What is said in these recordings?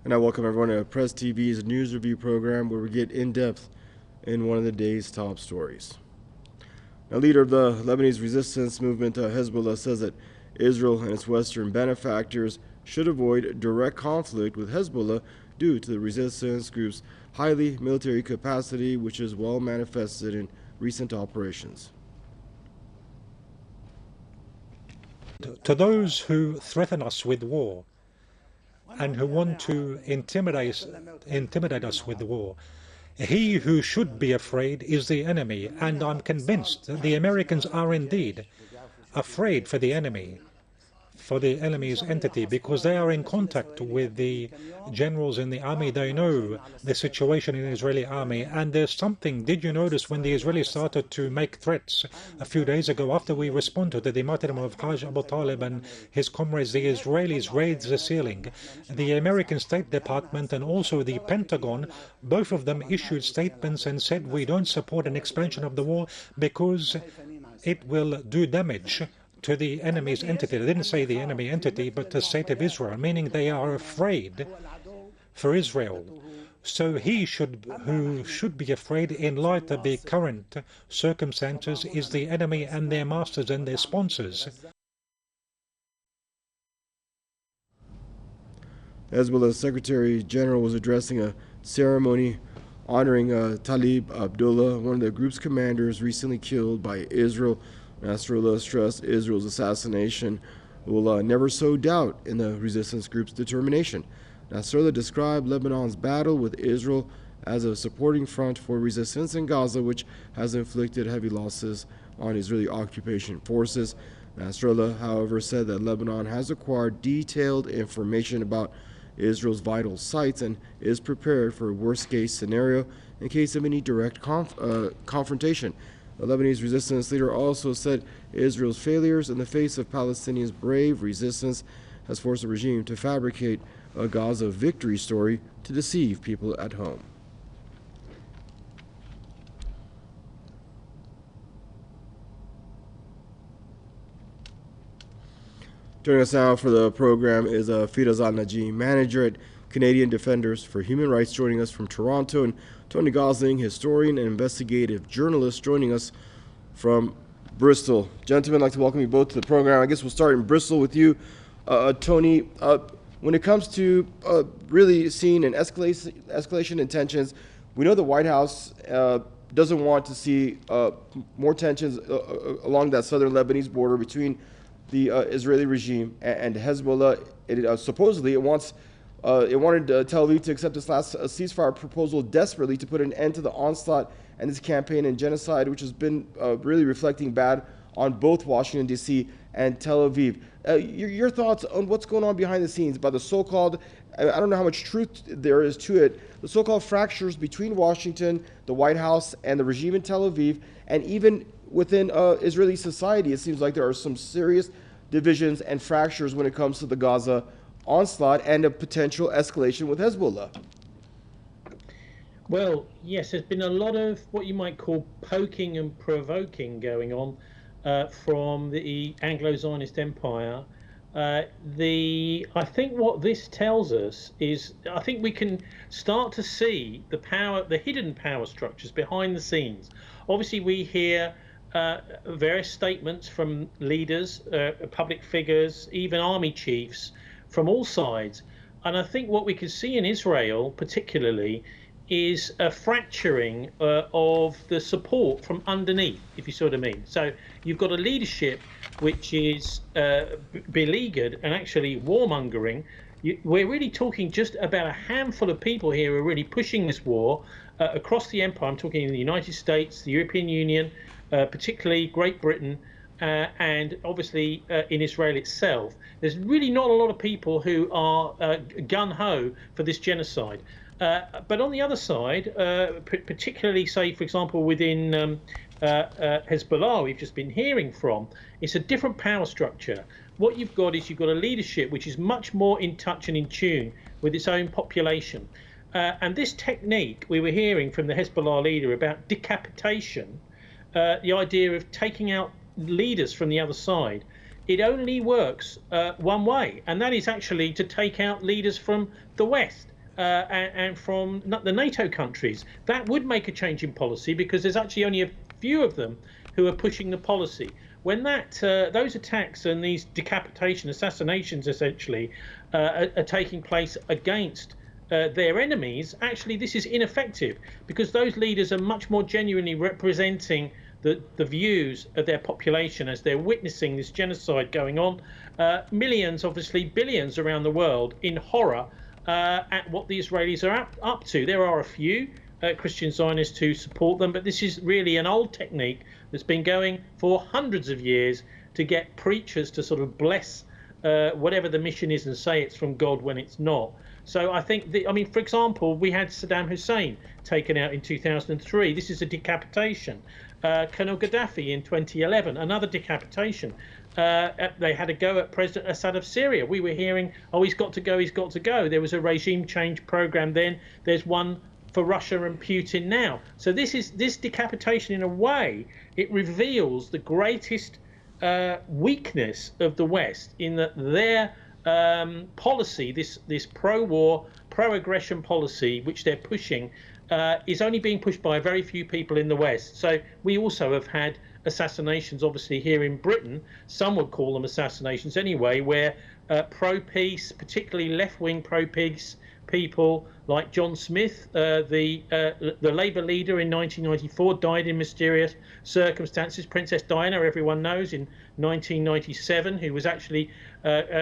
And I welcome everyone to Press TV's news review program where we get in depth in one of the day's top stories. A leader of the Lebanese resistance movement, Hezbollah, says that Israel and its Western benefactors should avoid direct conflict with Hezbollah due to the resistance group's highly military capacity, which is well manifested in recent operations. To those who threaten us with war and who want to intimidate us with war, he who should be afraid is the enemy, and I'm convinced that the Americans are indeed afraid for the enemy, for the enemy's entity, because they are in contact with the generals in the army. They know the situation in the Israeli army, and there's something. Did you notice when the Israelis started to make threats a few days ago after we responded to the martyrdom of Talib and his comrades? The Israelis raised the ceiling. The American State Department and also the Pentagon, both of them issued statements and said we don't support an expansion of the war because it will do damage to the enemy's entity. They didn't say the enemy entity, but the state of Israel, meaning they are afraid for Israel. So who should be afraid in light of the current circumstances is the enemy and their masters and their sponsors. Hezbollah's Secretary General was addressing a ceremony honoring Talib Abdallah, one of the group's commanders recently killed by Israel. Nasrallah stressed Israel's assassination will never sow doubt in the resistance group's determination. Nasrallah described Lebanon's battle with Israel as a supporting front for resistance in Gaza, which has inflicted heavy losses on Israeli occupation forces. Nasrallah, however, said that Lebanon has acquired detailed information about Israel's vital sites and is prepared for a worst-case scenario in case of any direct confrontation. The Lebanese resistance leader also said Israel's failures in the face of Palestinians' brave resistance has forced the regime to fabricate a Gaza victory story to deceive people at home. Joining us now for the program is Firaz Al-Najim, manager at Canadian Defenders for Human Rights, joining us from Toronto, and Tony Gosling, historian and investigative journalist, joining us from Bristol. Gentlemen, I'd like to welcome you both to the program. I guess we'll start in Bristol with you. Tony, when it comes to really seeing an escalation in tensions, we know the White House doesn't want to see more tensions along that southern Lebanese border between the Israeli regime and Hezbollah. Supposedly, it wanted Tel Aviv to accept this last ceasefire proposal desperately to put an end to the onslaught and this campaign and genocide, which has been really reflecting bad on both Washington, D.C. and Tel Aviv. Your thoughts on what's going on behind the scenes about the so-called, I don't know how much truth there is to it, the so-called fractures between Washington, the White House, and the regime in Tel Aviv, and even within Israeli society, it seems like there are some serious divisions and fractures when it comes to the Gaza onslaught and a potential escalation with Hezbollah. Well, yes, there's been a lot of what you might call poking and provoking going on from the Anglo-Zionist empire. I think what this tells us is, I think we can start to see the hidden power structures behind the scenes. Obviously, we hear various statements from leaders, public figures, even army chiefs from all sides. And I think what we can see in Israel particularly is a fracturing of the support from underneath, if you see what I mean. So you've got a leadership which is beleaguered and actually warmongering. We're really talking just about a handful of people here who are really pushing this war across the empire. I'm talking in the United States, the European Union, particularly Great Britain, and obviously in Israel itself. There's really not a lot of people who are gung-ho for this genocide. But on the other side, particularly, say, for example, within Hezbollah, we've just been hearing from, it's a different power structure. What you've got is you've got a leadership which is much more in touch and in tune with its own population. And this technique we were hearing from the Hezbollah leader about decapitation, the idea of taking out leaders from the other side, it only works one way, and that is actually to take out leaders from the West. and from the NATO countries. That would make a change in policy, because there's actually only a few of them who are pushing the policy. When those attacks and these decapitation, assassinations essentially, are taking place against their enemies, actually this is ineffective, because those leaders are much more genuinely representing the views of their population as they're witnessing this genocide going on. Millions, obviously billions around the world, in horror at what the Israelis are up to. There are a few Christian Zionists who support them, but this is really an old technique that's been going for hundreds of years to get preachers to sort of bless whatever the mission is and say it's from God when it's not. So I think, for example, we had Saddam Hussein taken out in 2003. This is a decapitation. Colonel Gaddafi in 2011, another decapitation. They had a go at President Assad of Syria. We were hearing, oh, he's got to go, he's got to go. There was a regime change program then. There's one for Russia and Putin now. So this decapitation, in a way, it reveals the greatest weakness of the West, in that their policy, this pro-war, pro-aggression policy, which they're pushing, is only being pushed by a very few people in the West. So we also have had assassinations, obviously, here in Britain. Some would call them assassinations anyway, where pro-peace, particularly left-wing pro-peace people like John Smith, the Labour leader in 1994, died in mysterious circumstances. Princess Diana, everyone knows, in 1997, who was actually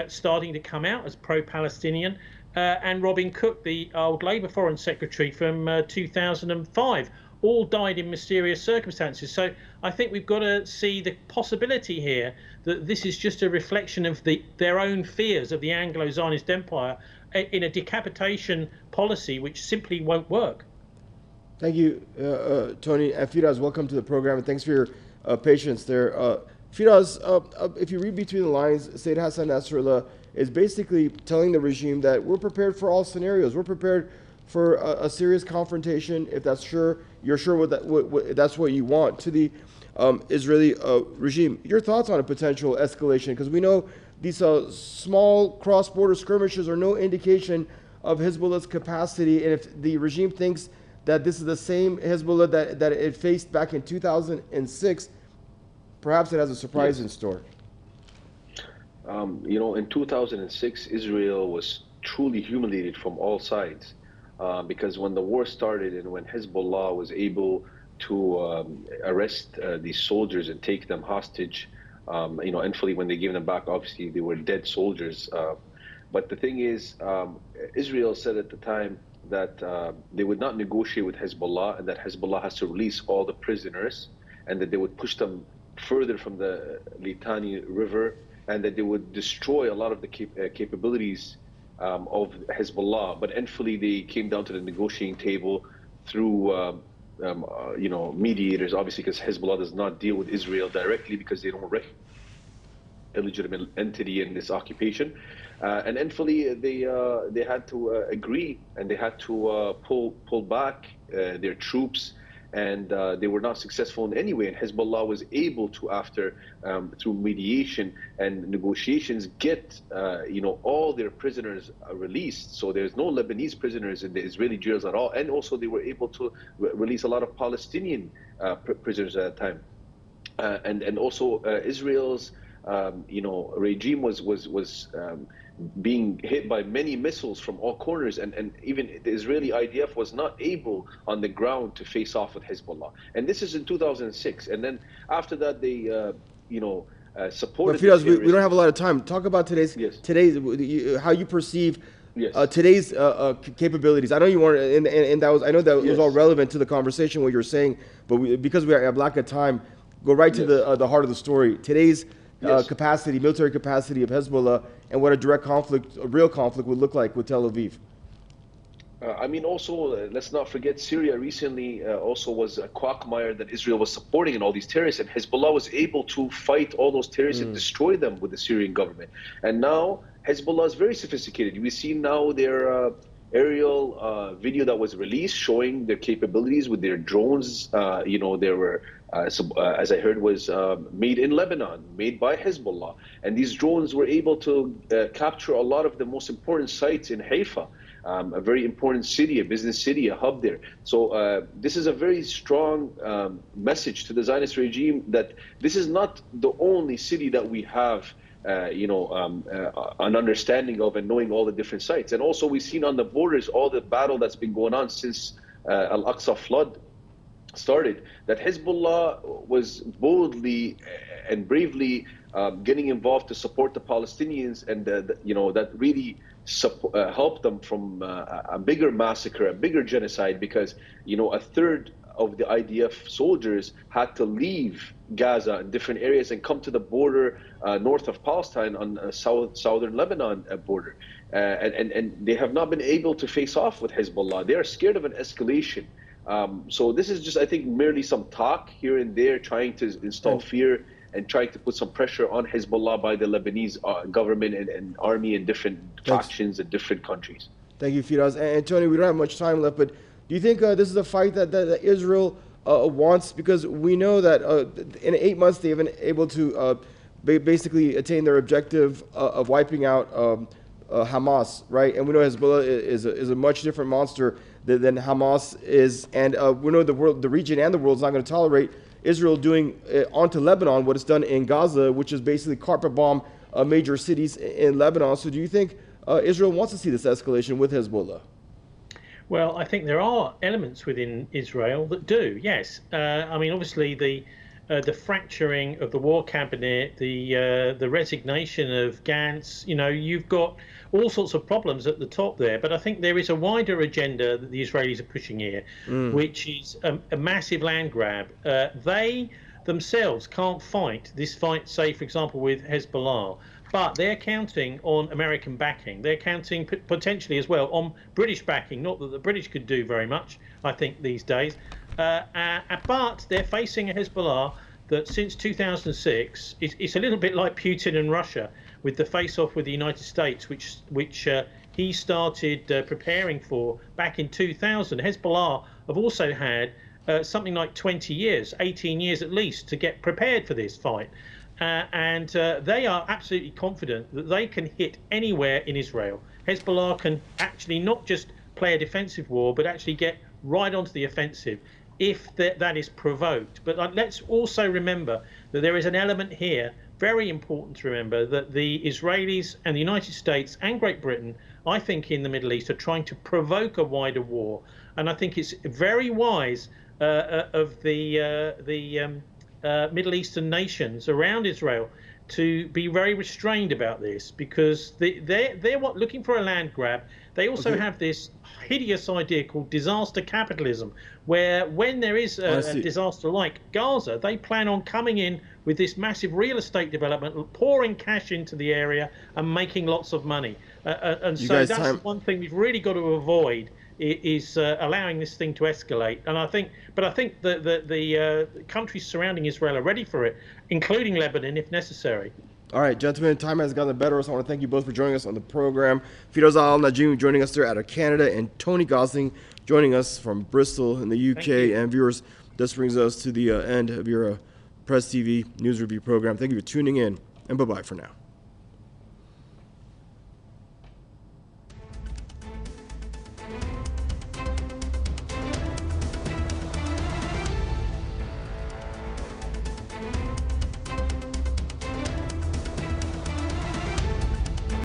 starting to come out as pro-Palestinian. And Robin Cook, the old Labour Foreign Secretary from 2005, all died in mysterious circumstances. So I think we've got to see the possibility here that this is just a reflection of their own fears of the Anglo-Zionist Empire in a decapitation policy which simply won't work. Thank you, Tony. And Firas, welcome to the program, and thanks for your patience there. Firas, if you read between the lines, Sayyid Hassan Nasrallah is basically telling the regime that we're prepared for all scenarios. We're prepared for a serious confrontation if that's you're sure that's what you want, to the Israeli regime. Your thoughts on a potential escalation? Because we know these small cross-border skirmishes are no indication of Hezbollah's capacity, and if the regime thinks that this is the same Hezbollah that it faced back in 2006, perhaps it has a surprise in store. In 2006, Israel was truly humiliated from all sides, because when the war started and when Hezbollah was able to arrest these soldiers and take them hostage, and fully when they gave them back, obviously they were dead soldiers. But the thing is, Israel said at the time that they would not negotiate with Hezbollah, and that Hezbollah has to release all the prisoners, and that they would push them further from the Litani River, and that they would destroy a lot of the capabilities of Hezbollah. But endfully, they came down to the negotiating table through mediators, obviously, because Hezbollah does not deal with Israel directly, because they don't recognize a legitimate entity in this occupation. And endfully, they had to agree, and they had to pull back their troops, and they were not successful in any way. And Hezbollah was able to, after through mediation and negotiations, get all their prisoners released. So there's no Lebanese prisoners in the Israeli jails at all. And also they were able to release a lot of Palestinian prisoners at that time. And also Israel's regime was being hit by many missiles from all corners, and even the Israeli IDF was not able on the ground to face off with Hezbollah. And this is in 2006. And then after that, they supported. But Firas, we don't have a lot of time. Talk about today's how you perceive today's capabilities. I know you want, and that was, I know that was all relevant to the conversation what you're saying, but because we have lack of time, go right to the heart of the story. Today's capacity, military capacity of Hezbollah, and what a direct conflict, a real conflict, would look like with Tel Aviv. Also, let's not forget, Syria recently also was a quagmire that Israel was supporting, and all these terrorists, and Hezbollah was able to fight all those terrorists and destroy them with the Syrian government. And now Hezbollah is very sophisticated. We see now their aerial video that was released showing their capabilities with their drones. There were as I heard, was made in Lebanon, made by Hezbollah. And these drones were able to capture a lot of the most important sites in Haifa. a very important city, a business city, a hub there. So this is a very strong message to the Zionist regime that this is not the only city that we have an understanding of and knowing all the different sites. And also we've seen on the borders all the battle that's been going on since Al-Aqsa flood started, that Hezbollah was boldly and bravely getting involved to support the Palestinians, and that really helped them from a bigger massacre, a bigger genocide, because a third of the IDF soldiers had to leave Gaza and different areas and come to the border north of Palestine on the southern Lebanon border. And they have not been able to face off with Hezbollah. They are scared of an escalation. So this is just, I think, merely some talk here and there, trying to install fear and trying to put some pressure on Hezbollah by the Lebanese government and army in different factions in different countries. Thank you, Firas. And Tony, we don't have much time left, but do you think this is a fight that Israel wants? Because we know that in 8 months they have been able to basically attain their objective of wiping out Hamas, right? And we know Hezbollah is a much different monster than Hamas is, and we know the region and the world is not going to tolerate Israel doing onto Lebanon what it's done in Gaza, which is basically carpet bomb major cities in Lebanon. So do you think Israel wants to see this escalation with Hezbollah? Well, I think there are elements within Israel that do, yes. I mean, obviously the fracturing of the war cabinet, the resignation of Gantz, you've got all sorts of problems at the top there. But I think there is a wider agenda that the Israelis are pushing here, which is a massive land grab. They themselves can't fight this fight, say, for example, with Hezbollah. But they're counting on American backing. They're counting potentially as well on British backing. Not that the British could do very much, I think, these days. But they're facing a Hezbollah that since 2006, it's a little bit like Putin and Russia with the face-off with the United States, which he started preparing for back in 2000. Hezbollah have also had something like 20 years, 18 years at least, to get prepared for this fight. And they are absolutely confident that they can hit anywhere in Israel. Hezbollah can actually not just play a defensive war, but actually get right onto the offensive if that is provoked. But let's also remember that there is an element here, very important to remember, that the Israelis and the United States and Great Britain, I think, in the Middle East are trying to provoke a wider war. And I think it's very wise of the Middle Eastern nations around Israel to be very restrained about this, because they're looking for a land grab. They also have this hideous idea called disaster capitalism, where when there is a disaster like Gaza, they plan on coming in with this massive real estate development, pouring cash into the area and making lots of money. And so that's one thing we've really got to avoid, is allowing this thing to escalate. And I think that the countries surrounding Israel are ready for it, including Lebanon if necessary. All right, gentlemen, time has gotten better, so I want to thank you both for joining us on the program. Firas Al-Najim joining us there out of Canada, and Tony Gosling joining us from Bristol in the UK. And viewers, this brings us to the end of your Press TV News Review program. Thank you for tuning in, and bye-bye for now.